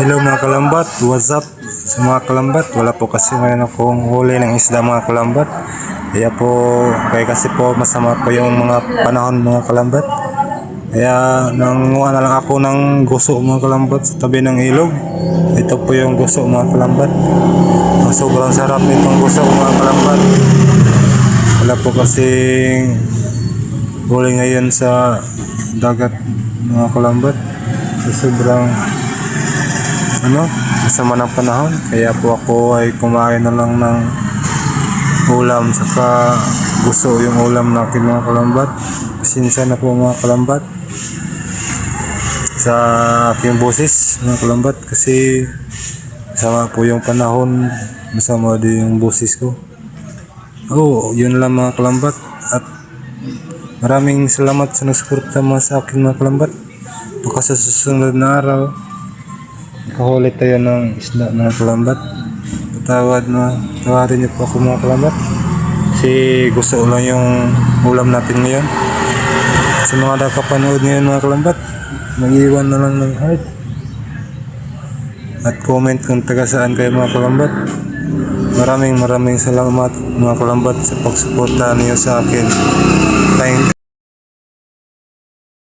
Hello mga kalambat, what's up sa mga kalambat? Wala po kasi ngayon akong huli ng isda mga kalambat. Kaya kasi po masama po yung mga panahon mga kalambat. Kaya nanguha na lang ako ng guso mga kalambat sa tabi ng ilog. Ito po yung guso mga kalambat. Sobrang sarap nitong guso mga kalambat. Wala po kasi huli ngayon sa dagat mga kalambat. Sobrang masama ng panahon, kaya po ako ay kumain na lang ng ulam, saka gusto yung ulam natin mga kalambat. Pasensya na po mga kalambat sa aking boses mga kalambat, kasi masama po yung panahon, masama din yung boses ko. Yun lang mga kalambat, at maraming salamat sa nagsuporta sa akin mga kalambat. Baka sa susunod na araw kahuli tayo ng isda mga kalambat. Tawarin niyo po ako mga kalambat, kasi gusto lang yung ulam natin ngayon. Sa mga nakapanood ngayon mga kalambat, mag-iwan na lang ng heart at comment kung taga saan kayo mga kalambat. Maraming salamat mga kalambat sa pagsuporta niyo sa akin. Thank you.